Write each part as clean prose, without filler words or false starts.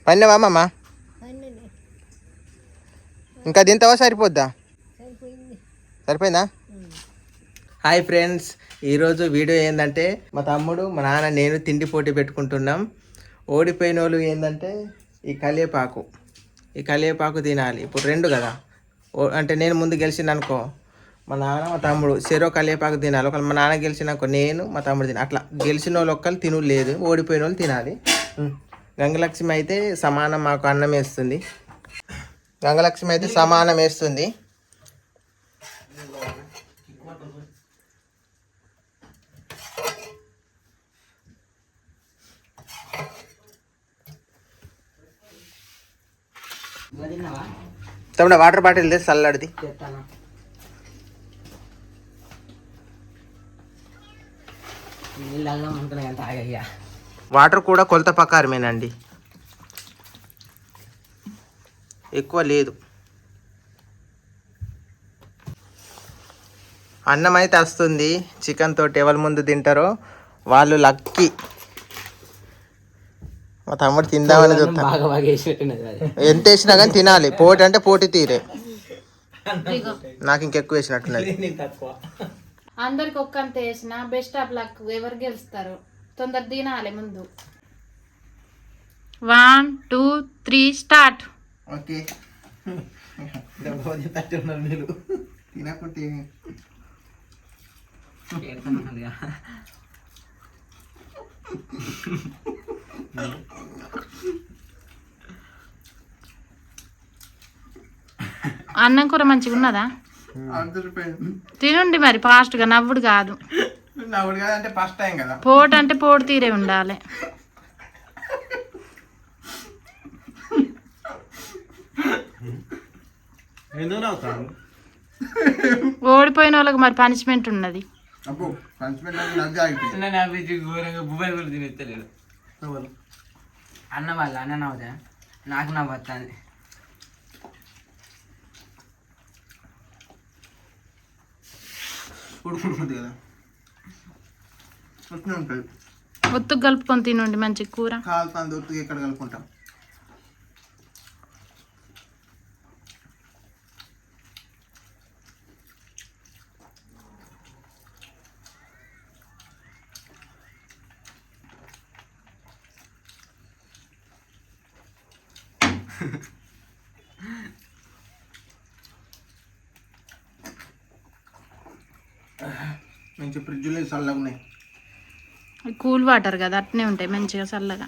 పన్నవా అమ్మమ్మ? ఇంకా తింటావా సరిపోద్దా? సరిపోయిందా? హాయ్ ఫ్రెండ్స్, ఈరోజు వీడియో ఏంటంటే మా తమ్ముడు మా నాన్న నేను తిండి పోటీ పెట్టుకుంటున్నాం. ఓడిపోయిన వాళ్ళు ఏంటంటే ఈ కలివేపాకు తినాలి. ఇప్పుడు 2 కదా, అంటే నేను ముందు గెలిచింది అనుకో, మా నాన్న మా తమ్ముడు చెరో కలివేపాకు తినాలి. ఒకవేళ మా నాన్న గెలిచినాకో నేను మా తమ్ముడు తినాలి. అట్లా గెలిచిన వాళ్ళు ఒక్కరు తిను లేదు, ఓడిపోయిన వాళ్ళు తినాలి. గంగలక్ష్మి అయితే సమానం మాకు అన్నం వేస్తుంది. గంగలక్ష్మి అయితే సమానం వేస్తుంది. తమ్ముడు వాటర్ బాటిల్ తెసి చల్లడిది. వాటర్ కూడా కొలత ప్రకారమేనండి, ఎక్కువ లేదు. అన్నం అయితే వస్తుంది. చికెన్ తోటి ఎవరి ముందు తింటారో వాళ్ళు లక్కీ. మా తమ్ముడు తిందామని చూస్తా. ఎంత వేసినా కానీ తినాలి. పోటీ అంటే పోటీ తీరే. నాకు ఇంకెక్కువ వేసినట్టున్నది. అందరికి ఒక్కంత వేసిన బెస్ట్ ఆఫ్ లక్. ఎవరు గెలుస్తారు? తొందర తినాలి ముందు. 1 2 3 స్టార్ట్. ఓకే, తినకుంటే అన్నం కూర మంచిగా ఉన్నదా? తినండి మరి ఫాస్ట్ గా. నవ్వుడు కాదు, అంటే ఫస్ట్ టైం కదా. పోటీ అంటే పోటీ తీరే ఉండాలి. ఓడిపోయిన వాళ్ళకి మరి పనిష్మెంట్ ఉన్నది. అన్న వాళ్ళ అన్న నవ్వుతా, నాకు నవ్వు వస్తుంది. ఉడుకుంటుంది కదా, ఉంటుంది. ఒత్తుకు కలుపుకొని తినండి మంచి కూర. కాలుతుంది ఒత్తుగా ఎక్కడ కలుపుకుంటాం. మంచి ఫ్రిడ్జ్లో చల్లగా ఉన్నాయి. కూల్ వాటర్ కదా, అట్నే ఉంటాయి మంచిగా చల్లగా.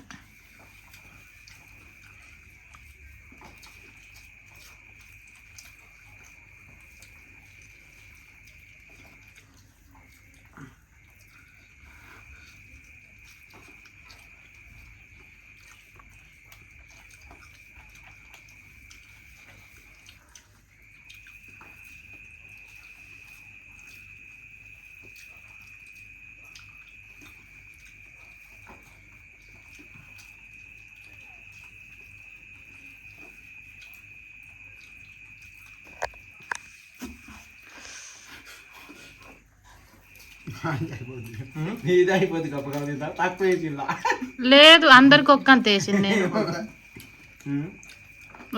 లేదు, అందరికి ఒక్కంత వేసింది నేను.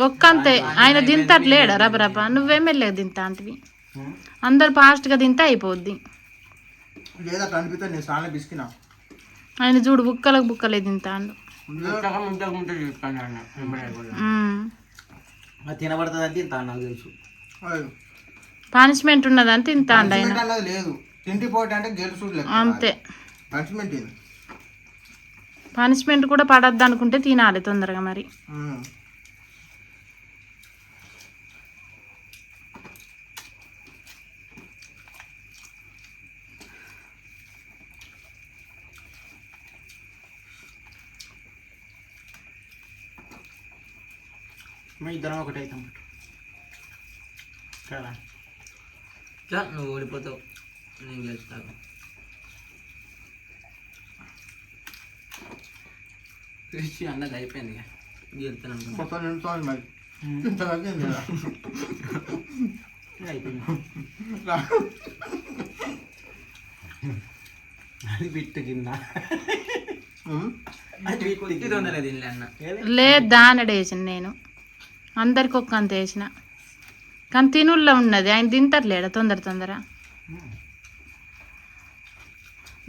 ఒక్కంతే. ఆయన తింటట్లేడా రబరబా? నువ్వేమెళ్ళే తింటా అంటివి. అందరు ఫాస్ట్ గా తింటే అయిపోద్ది. ఆయన చూడు బుక్కలకు బుక్కలే తింటాడు. తినబడుతుంది తింటా, నాకు తెలుసు. పనిష్మెంట్ ఉన్నదని తింటాండు ఆయన. అంతే, పనిష్మెంట్ కూడా పడద్దు అనుకుంటే తినాలి తొందరగా మరి. ఇద్దరం ఒకటి అవుతాం కదా. నువ్వు ఓడిపోతావు, నేను గెలుస్తాను. అన్నది అయిపోయింది, గెలుస్తాను. అయిపోయింది. అది బిట్టు కింద తిట్టి తొందరగా తినలే అన్న లేదు దానడ వేసిన నేను అందరికి ఒక్క అంత వేసిన కానీ తినుల్లో ఉన్నది ఆయన తింటట్లేడా తొందర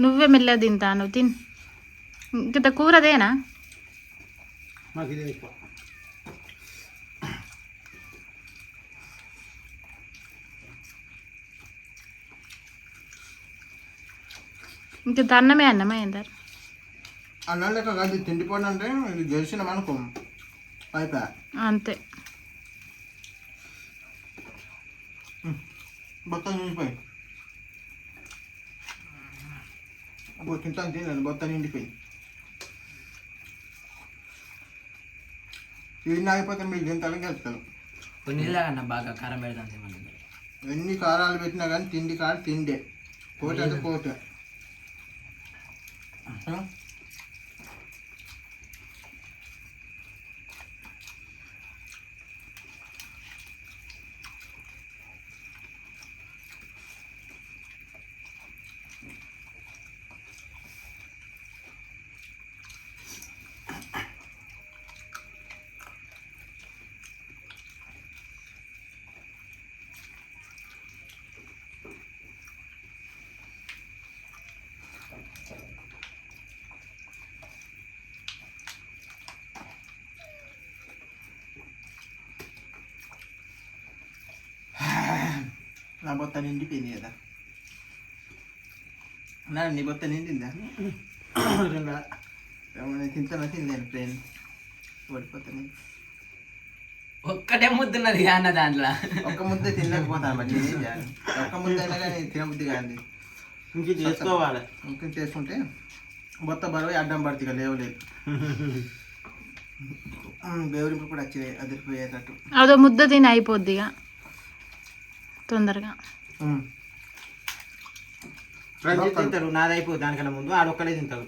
నువ్వే మెల్లగా తింటా నువ్వు తిన్ ఇంత కూరదేనా మాకు ఇదే ఎక్కువ ఇంక అన్నమే అన్నమా ఏందర్ అన్నం లెక్క కాదు తిండిపోండి అంటే ఇది గెలిచినాం అనుకో అయిపోయా అంతే బొత్తం నిండిపోయి తింటాను తిన్నాను బొత్తం నిండిపోయి ఇది ఆగిపోతే మీరు తింటాను గెలుస్తారు కొన్ని నీళ్ళకన్నా బాగా కారం పెడతాను ఎన్ని కారాలు పెట్టినా కానీ తిండి కాదు తిండే కోట అంటే కోట నా బొత్త నిండిపోయింది కదా నా నీ బొత్త నిండిందా తింటానా తినలేను ఫ్రెండ్ ఓడిపోతాను ఒక్కటే ముద్దున్నది అన్న దాంట్లో ఒక్క ముద్ద తినలేకపోతాను మరి నేనేం చేయాలి ఒక్క ముద్ద అయినా కానీ తినబుద్ధి కాదు ఇంక చేసుకోవాలి ఇంకా చేసుకుంటే బొత్త బరువు అడ్డం పడుతుంది కదా లేవలేదు బేవరింపు కూడా వచ్చి అదిరిపోయేటట్టు అదో ముద్ద తిని అయిపోద్దిగా తొందరగా తింటారు నాది అయిపోతుంది దానికన్నా ముందు ఆడొక్కడే తింటారు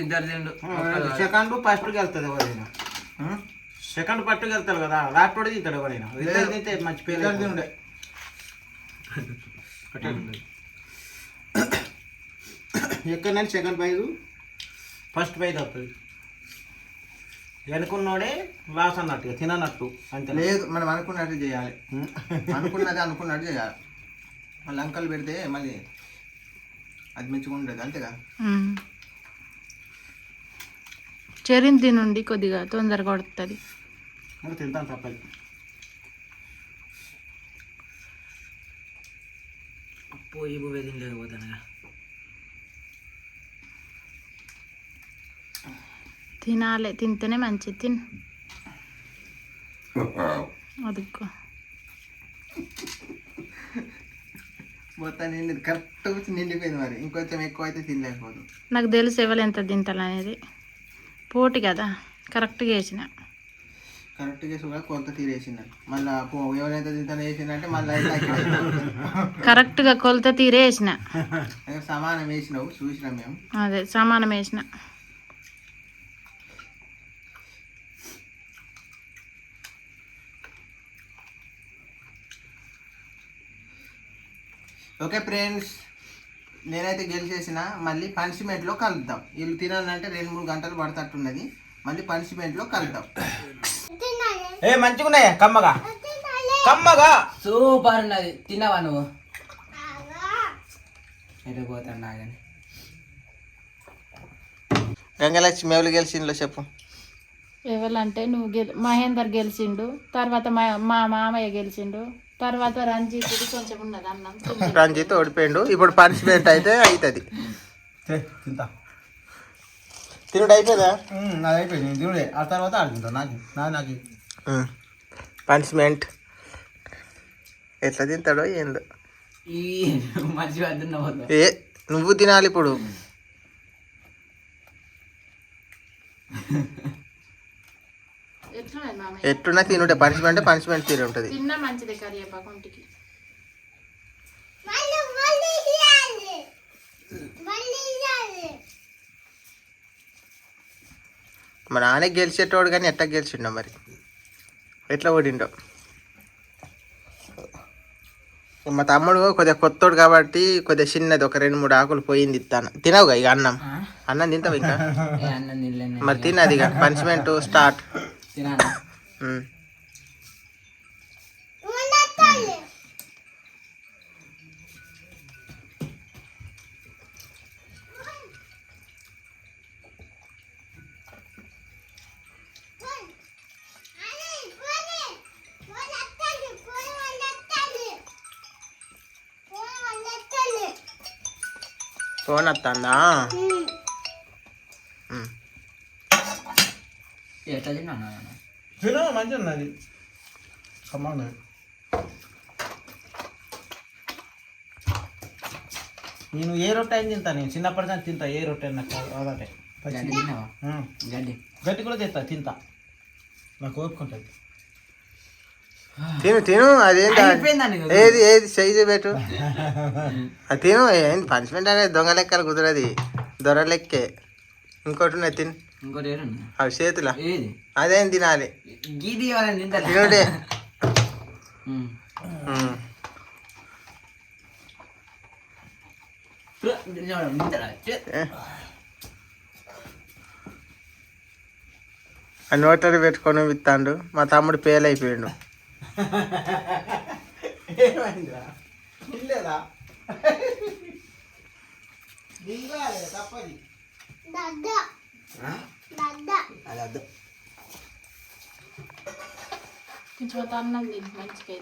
ఇద్దరు తిండు సెకండ్ ఫస్ట్కి వెళ్తుంది ఎవరైనా సెకండ్ ఫస్ట్కి వెళ్తారు కదా లాస్ట్ కూడా తింటాడు ఎవరైనా ఇద్దరు తింటే మంచి పేరు తిండే ఎక్కడ నుంచి సెకండ్ ప్రైజ్ ఫస్ట్ ప్రైజ్ వస్తుంది అనుకున్నోడే లాస్ అన్నట్టు తిననట్టు అంతే లేదు మనం అనుకున్నట్టు చేయాలి అనుకున్నట్టు చేయాలి మళ్ళీ అంకలు పెడితే మళ్ళీ అది మంచిగా ఉండదు అంతేగా చెరిని తినుండి కొద్దిగా తొందరగా కొడుతుంది తింటాను తప్పదు పోయి పోయి తినలేకపోతాను తినాలి తింటేనే మంచిది తిన్ అదుకో మొత్తం నిండి కరెక్ట్ నిండిపోయింది మరి ఇంకొంచెం ఎక్కువ అయితే తినలేకపోదు నాకు తెలుసు ఎవరు ఎంత తింటారు అనేది పోటీ కదా కరెక్ట్గా వేసిన కరెక్ట్గా వేసి కొంత తీరేసింది మళ్ళీ ఎవరైతే తింటానో వేసిందంటే మళ్ళీ కరెక్ట్గా కొలత తీరే వేసిన సమానం వేసినావు చూసినాం మేము అదే సమానం వేసిన ఓకే ఫ్రెండ్స్ నేనైతే గెలిచేసిన మళ్ళీ పనిష్మెంట్లో కలుద్దాం వీళ్ళు తినాలంటే 2-3 గంటలు పడతట్టున్నది మళ్ళీ పనిష్మెంట్లో కలుద్దాం ఏ మంచిగా ఉన్నాయా కమ్మగా కమ్మగా సూపర్ ఉన్నది తిన్నావా నువ్వు పోతాను నాగని గంగలక్ష్మి ఎవరు గెలిచిందో చెప్పు ఎవరంటే నువ్వు మహేందర్ గెలిచిండు తర్వాత మా మామయ్య గెలిచిండు తర్వాత రంజిత్ కొంచెం ఉన్నది అన్నం రంజిత్ ఓడిపోయిండు ఇప్పుడు పనిష్మెంట్ అయితే అవుతుంది తింటా తినుడు అయిపోయిందా నాది అయిపోయింది తినుడే ఆ తర్వాత ఆడుకుంటా నాకు పనిష్మెంట్ ఎట్లా తింటాడో ఏందో ఈ మంచిగా ఏ నువ్వు తినాలి ఇప్పుడు ఎట్లున్నా తినుడే పనిష్మెంట్ తీరు ఉంటుంది తిన్నా మంచిదే కరివేపాకుంటికి మా నాన్న గెలిచేటోడు కానీ ఎట్లా గెలిచిండో మరి ఎట్లా ఓడిండో మా తమ్ముడు కొద్దిగా కొత్తోడు కాబట్టి కొద్దిగా చిన్నది ఒక 2-3 ఆకులు పోయింది ఇస్తాను. తినవుగా ఇక అన్నం తింటావు ఇంకా మరి తినది ఇక పనిష్మెంట్ స్టార్ట్. ఫోన్ వస్తుందా? తిను మంచిగా ఉన్నది సమానం. నేను ఏ రొట్టె అయినా తింటాను. నేను చిన్నప్పటి నుంచి తింటా ఏ రొట్టె నాకు అదటే గడ్డి కూడా తింటా నాకు ఓపుకుంటుంది. తిను అదేంటి ఏది సైజు పెట్టు అది తిను. ఏంటి పనిష్మెంట్ అనేది దొంగ లెక్కలు కుదరది, దొర లెక్కే. ఇంకోటి ఉన్నాయి తిను. అవి చేతుల అదేం తినాలి తినుడే. ఆ నోటరీ పెట్టుకొని విత్తాండు. మా తమ్ముడు పేల్ అయిపోయాడు. కొంచెం అన్నం తిని మంచిగా